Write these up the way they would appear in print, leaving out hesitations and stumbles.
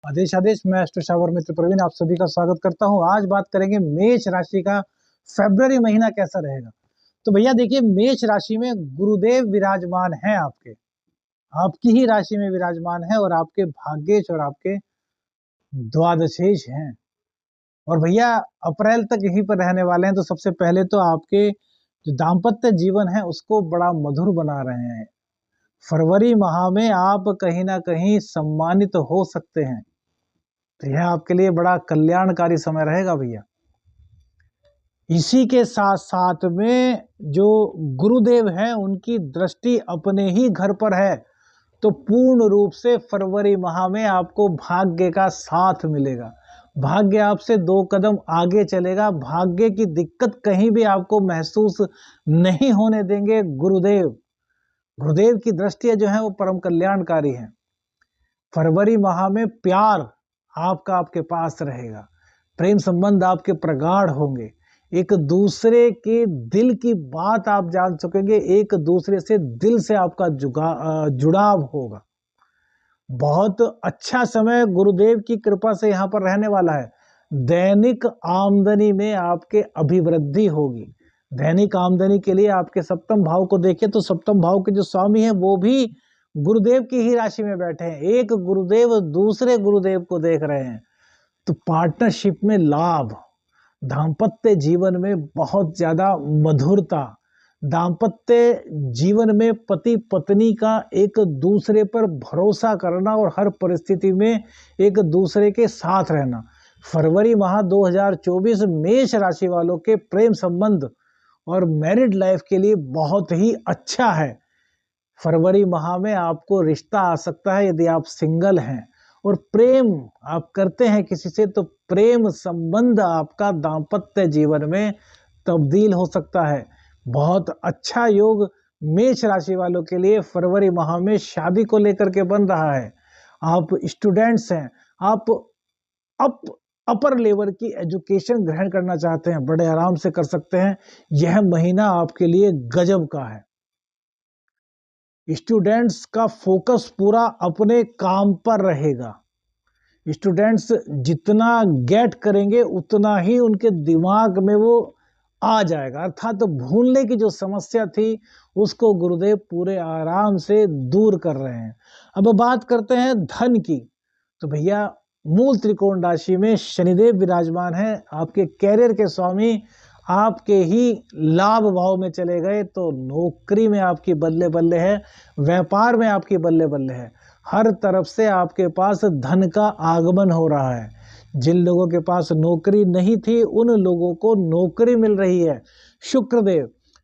आदेश आदेश मैं astro shower मित्र प्रवीण आप सभी का स्वागत करता हूं। आज बात करेंगे मेष राशि का फरवरी महीना कैसा रहेगा। तो भैया देखिए, मेष राशि में गुरुदेव विराजमान है, आपकी ही राशि में विराजमान है और आपके भाग्येश और आपके द्वादशेश हैं। और भैया अप्रैल तक यहीं पर रहने वाले हैं। तो सबसे पहले तो आपके जो दाम्पत्य जीवन है उसको बड़ा मधुर बना रहे हैं। फरवरी माह में आप कहीं ना कहीं सम्मानित हो सकते हैं। तो यह आपके लिए बड़ा कल्याणकारी समय रहेगा भैया। इसी के साथ साथ में जो गुरुदेव हैं उनकी दृष्टि अपने ही घर पर है, तो पूर्ण रूप से फरवरी माह में आपको भाग्य का साथ मिलेगा। भाग्य आपसे 2 कदम आगे चलेगा। भाग्य की दिक्कत कहीं भी आपको महसूस नहीं होने देंगे गुरुदेव। गुरुदेव की दृष्टि जो है वो परम कल्याणकारी है। फरवरी माह में प्यार आपका आपके पास रहेगा। प्रेम संबंध आपके प्रगाढ़ होंगे। एक दूसरे के दिल की बात आप जान सकेंगे। एक दूसरे से दिल से आपका जुड़ाव होगा। बहुत अच्छा समय गुरुदेव की कृपा से यहाँ पर रहने वाला है। दैनिक आमदनी में आपके अभिवृद्धि होगी। दैनिक आमदनी के लिए आपके सप्तम भाव को देखिए तो सप्तम भाव के जो स्वामी हैं वो भी गुरुदेव की ही राशि में बैठे हैं। एक गुरुदेव दूसरे गुरुदेव को देख रहे हैं। तो पार्टनरशिप में लाभ, दाम्पत्य जीवन में बहुत ज्यादा मधुरता, दाम्पत्य जीवन में पति पत्नी का एक दूसरे पर भरोसा करना और हर परिस्थिति में एक दूसरे के साथ रहना। फरवरी माह 2024 मेष राशि वालों के प्रेम संबंध और मैरिड लाइफ के लिए बहुत ही अच्छा है। फरवरी माह में आपको रिश्ता आ सकता है यदि आप सिंगल हैं और प्रेम आप करते हैं किसी से, तो प्रेम संबंध आपका दाम्पत्य जीवन में तब्दील हो सकता है। बहुत अच्छा योग मेष राशि वालों के लिए फरवरी माह में शादी को लेकर के बन रहा है। आप स्टूडेंट्स हैं, आप अपर लेवल की एजुकेशन ग्रहण करना चाहते हैं, बड़े आराम से कर सकते हैं। यह महीना आपके लिए गजब का है। स्टूडेंट्स का फोकस पूरा अपने काम पर रहेगा। स्टूडेंट्स जितना गेट करेंगे उतना ही उनके दिमाग में वो आ जाएगा। अर्थात तो भूलने की जो समस्या थी उसको गुरुदेव पूरे आराम से दूर कर रहे हैं। अब बात करते हैं धन की। तो भैया मूल त्रिकोण राशि में शनिदेव विराजमान है, आपके कैरियर के स्वामी आपके ही लाभ भाव में चले गए। तो नौकरी में आपकी बल्ले बल्ले है, व्यापार में आपकी बल्ले बल्ले है। हर तरफ से आपके पास धन का आगमन हो रहा है। जिन लोगों के पास नौकरी नहीं थी उन लोगों को नौकरी मिल रही है।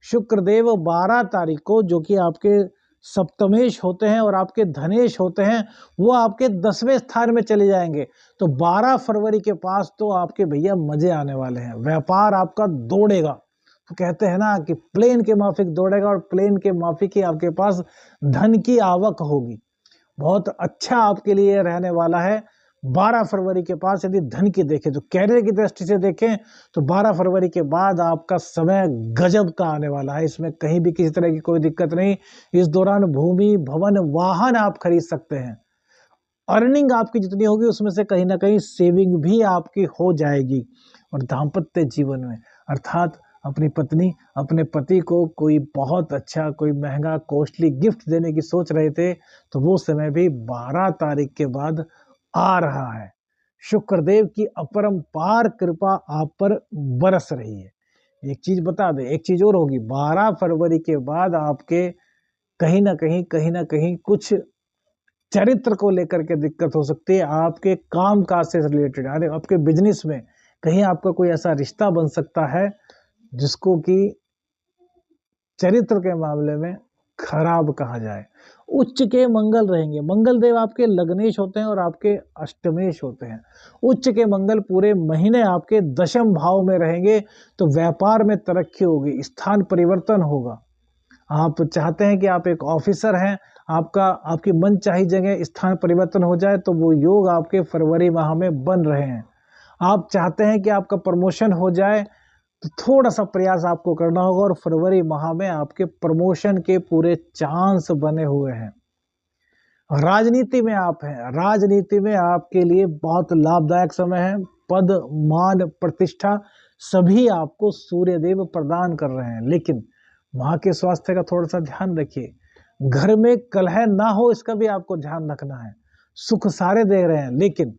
शुक्रदेव 12 तारीख को, जो कि आपके सप्तमेश होते हैं और आपके धनेश होते हैं, वो आपके 10वें स्थान में चले जाएंगे। तो 12 फरवरी के पास तो आपके भैया मजे आने वाले हैं। व्यापार आपका दौड़ेगा। तो कहते हैं ना कि प्लेन के माफिक दौड़ेगा और प्लेन के माफिक ही आपके पास धन की आवक होगी। बहुत अच्छा आपके लिए रहने वाला है। 12 फरवरी के पास यदि धन की देखें तो कैरियर की दृष्टि से देखें तो 12 फरवरी के बाद आपका समय गजब का आने वाला है। इसमें कहीं भी किसी तरह की कोई दिक्कत नहीं। इस दौरान भूमि भवन वाहन आप खरीद सकते हैं। अर्निंग आपकी जितनी होगी उसमें से कहीं ना कहीं सेविंग भी आपकी हो जाएगी। और दाम्पत्य जीवन में अर्थात अपनी पत्नी अपने पति को कोई बहुत अच्छा, कोई महंगा कॉस्टली गिफ्ट देने की सोच रहे थे, तो वो समय भी 12 तारीख के बाद आ रहा है। शुक्रदेव की अपरंपार कृपा आप पर बरस रही है। एक चीज बता दें, एक चीज और होगी, 12 फरवरी के बाद आपके कहीं ना कहीं कुछ चरित्र को लेकर के दिक्कत हो सकती है। आपके काम काज से रिलेटेड, आपके बिजनेस में कहीं आपका कोई ऐसा रिश्ता बन सकता है जिसको कि चरित्र के मामले में खराब कहा जाए। उच्च के मंगल रहेंगे। मंगल देव आपके लग्नेश होते हैं और आपके अष्टमेश होते हैं। उच्च के मंगल पूरे महीने आपके दशम भाव में रहेंगे। तो व्यापार में तरक्की होगी, स्थान परिवर्तन होगा। आप चाहते हैं कि आप एक ऑफिसर हैं, आपकी मनचाही जगह स्थान परिवर्तन हो जाए, तो वो योग आपके फरवरी माह में बन रहे हैं। आप चाहते हैं कि आपका प्रमोशन हो जाए, तो थोड़ा सा प्रयास आपको करना होगा और फरवरी माह में आपके प्रमोशन के पूरे चांस बने हुए हैं। राजनीति में आप हैं, राजनीति में आपके लिए बहुत लाभदायक समय है। पद, मान, प्रतिष्ठा सभी आपको सूर्यदेव प्रदान कर रहे हैं, लेकिन मां के स्वास्थ्य का थोड़ा सा ध्यान रखिए। घर में कलह ना हो, इसका भी आपको ध्यान रखना है। सुख सारे दे रहे हैं, लेकिन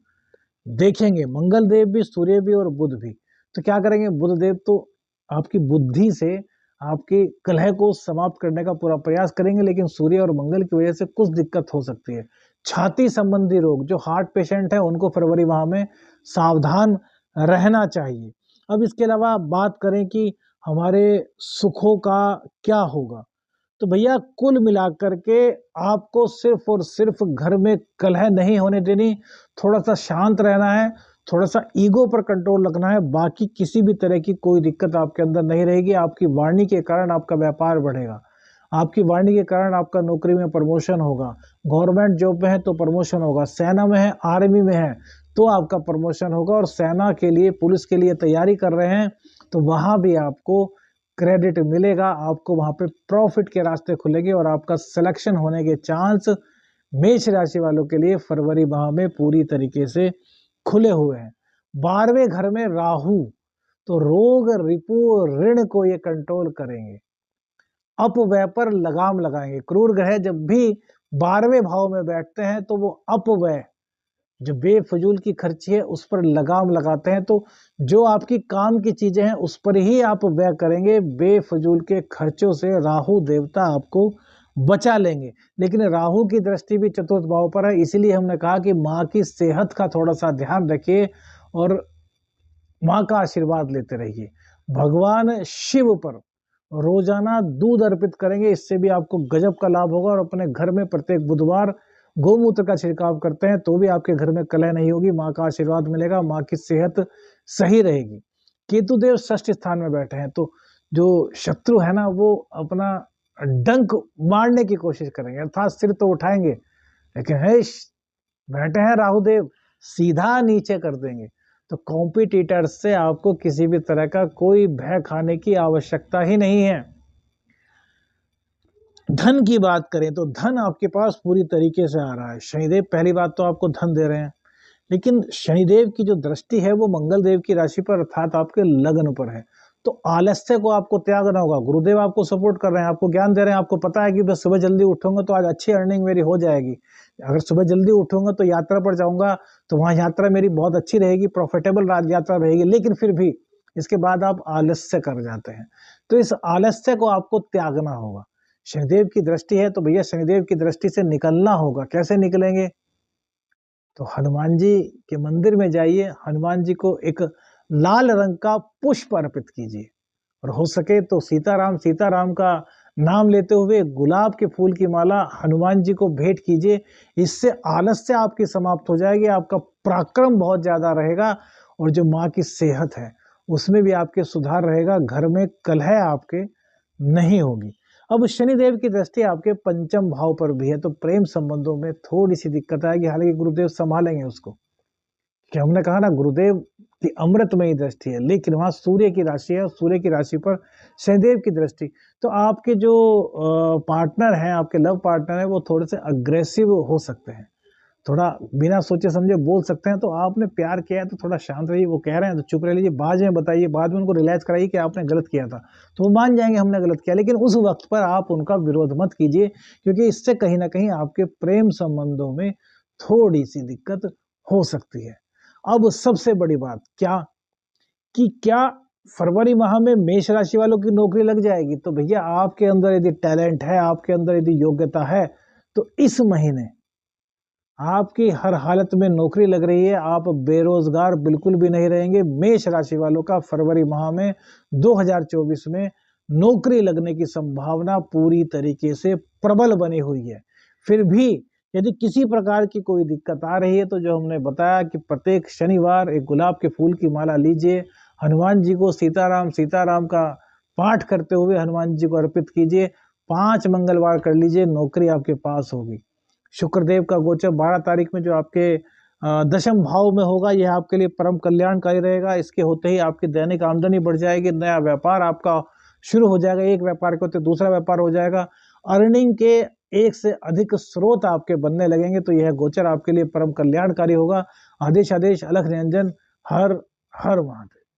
देखेंगे मंगल देव भी, सूर्य भी और बुध भी। तो क्या करेंगे, बुध देव तो आपकी बुद्धि से आपके कलह को समाप्त करने का पूरा प्रयास करेंगे, लेकिन सूर्य और मंगल की वजह से कुछ दिक्कत हो सकती है। छाती संबंधी रोग, जो हार्ट पेशेंट है उनको फरवरी माह में सावधान रहना चाहिए। अब इसके अलावा बात करें कि हमारे सुखों का क्या होगा, तो भैया कुल मिलाकर के आपको सिर्फ और सिर्फ घर में कलह नहीं होने देनी, थोड़ा सा शांत रहना है, थोड़ा सा ईगो पर कंट्रोल रखना है। बाकी किसी भी तरह की कोई दिक्कत आपके अंदर नहीं रहेगी। आपकी वाणी के कारण आपका व्यापार बढ़ेगा, आपकी वाणी के कारण आपका नौकरी में प्रमोशन होगा। गवर्नमेंट जॉब में है तो प्रमोशन होगा, सेना में है, आर्मी में है तो आपका प्रमोशन होगा, और सेना के लिए, पुलिस के लिए तैयारी कर रहे हैं तो वहां भी आपको क्रेडिट मिलेगा, आपको वहां पे प्रॉफिट के रास्ते खुलेंगे और आपका सिलेक्शन होने के चांस मेष राशि वालों के लिए फरवरी माह में पूरी तरीके से खुले हुए हैं। 12वें घर में राहु, तो रोग, रिपु, ऋण को ये कंट्रोल करेंगे, अपव्यय पर लगाम लगाएंगे। क्रूर ग्रह जब भी 12वें भाव में बैठते हैं तो वो अपव्यय, जो बेफजूल की खर्ची है उस पर लगाम लगाते हैं। तो जो आपकी काम की चीजें हैं उस पर ही आप व्यय करेंगे, बेफजूल के खर्चों से राहु देवता आपको बचा लेंगे। लेकिन राहु की दृष्टि भी चतुर्थ भाव पर है, इसीलिए हमने कहा कि माँ की सेहत का थोड़ा सा ध्यान रखिए और माँ का आशीर्वाद लेते रहिए। भगवान शिव पर रोजाना दूध अर्पित करेंगे, इससे भी आपको गजब का लाभ होगा। और अपने घर में प्रत्येक बुधवार गोमूत्र का छिड़काव करते हैं तो भी आपके घर में कलह नहीं होगी, माँ का आशीर्वाद मिलेगा, माँ की सेहत सही रहेगी। केतु देव षष्ठ स्थान में बैठे हैं, तो जो शत्रु है ना वो अपना डंक मारने की कोशिश करेंगे, अर्थात सिर तो उठाएंगे, लेकिन है बैठे हैं राहु देव, सीधा नीचे कर देंगे। तो कॉम्पिटिटर्स से आपको किसी भी तरह का कोई भय खाने की आवश्यकता ही नहीं है। धन की बात करें तो धन आपके पास पूरी तरीके से आ रहा है। शनिदेव पहली बात तो आपको धन दे रहे हैं, लेकिन शनिदेव की जो दृष्टि है वो मंगल देव की राशि पर अर्थात आपके लग्न पर है। तो आलस्य को आपको त्यागना होगा। गुरुदेव आपको सपोर्ट कर रहे हैं, आपको ज्ञान दे रहे हैं, आपको पता है कि बस सुबह जल्दी उठूंगा तो आज अच्छी अर्निंग मेरी हो जाएगी। अगर सुबह जल्दी उठूंगा तो यात्रा पर जाऊंगा तो वहां यात्रा मेरी बहुत अच्छी रहेगी, प्रॉफिटेबल यात्रा रहेगी, लेकिन फिर भी इसके बाद आप आलस्य कर जाते हैं। तो इस आलस्य को आपको त्यागना होगा। शनिदेव की दृष्टि है तो भैया शनिदेव की दृष्टि से निकलना होगा। कैसे निकलेंगे, तो हनुमान जी के मंदिर में जाइए, हनुमान जी को एक लाल रंग का पुष्प अर्पित कीजिए, और हो सके तो सीताराम का नाम लेते हुए गुलाब के फूल की माला हनुमान जी को भेंट कीजिए। इससे आलस्य आपकी समाप्त हो जाएगी, आपका पराक्रम बहुत ज्यादा रहेगा, और जो माँ की सेहत है उसमें भी आपके सुधार रहेगा, घर में कलह आपके नहीं होगी। अब शनिदेव की दृष्टि आपके पंचम भाव पर भी है, तो प्रेम संबंधों में थोड़ी सी दिक्कत आएगी, हालांकि गुरुदेव संभालेंगे उसको, कि हमने कहा ना गुरुदेव की अमृतमयी दृष्टि है, लेकिन वहां सूर्य की राशि है, सूर्य की राशि पर शनिदेव की दृष्टि। तो आपके जो पार्टनर हैं, आपके लव पार्टनर है, वो थोड़े से अग्रेसिव हो सकते हैं, थोड़ा बिना सोचे समझे बोल सकते हैं। तो आपने प्यार किया है तो थोड़ा शांत रहिए, वो कह रहे हैं तो चुप रह लीजिए, बाद में बताइए, बाद में उनको रियलाइज कराइए कि आपने गलत किया था, तो वो मान जाएंगे हमने गलत किया, लेकिन उस वक्त पर आप उनका विरोध मत कीजिए, क्योंकि इससे कहीं ना कहीं आपके प्रेम संबंधों में थोड़ी सी दिक्कत हो सकती है। अब सबसे बड़ी बात क्या फरवरी माह में मेष राशि वालों की नौकरी लग जाएगी? तो भैया आपके अंदर यदि टैलेंट है, आपके अंदर यदि योग्यता है, तो इस महीने आपकी हर हालत में नौकरी लग रही है, आप बेरोजगार बिल्कुल भी नहीं रहेंगे। मेष राशि वालों का फरवरी माह में 2024 में नौकरी लगने की संभावना पूरी तरीके से प्रबल बनी हुई है। फिर भी यदि किसी प्रकार की कोई दिक्कत आ रही है तो जो हमने बताया कि प्रत्येक शनिवार एक गुलाब के फूल की माला लीजिए, हनुमान जी को सीताराम का पाठ करते हुए हनुमान जी को अर्पित कीजिए, 5 मंगलवार कर लीजिए, नौकरी आपके पास होगी। शुक्रदेव का गोचर 12 तारीख में जो आपके दशम भाव में होगा, यह आपके लिए परम कल्याणकारी रहेगा। इसके होते ही आपकी दैनिक आमदनी बढ़ जाएगी, नया व्यापार आपका शुरू हो जाएगा, एक व्यापार के होते दूसरा व्यापार हो जाएगा। अर्निंग के एक से अधिक स्रोत आपके बनने लगेंगे, तो यह गोचर आपके लिए परम कल्याणकारी होगा। आदेश आदेश अलख निरंजन, हर हर महादेव।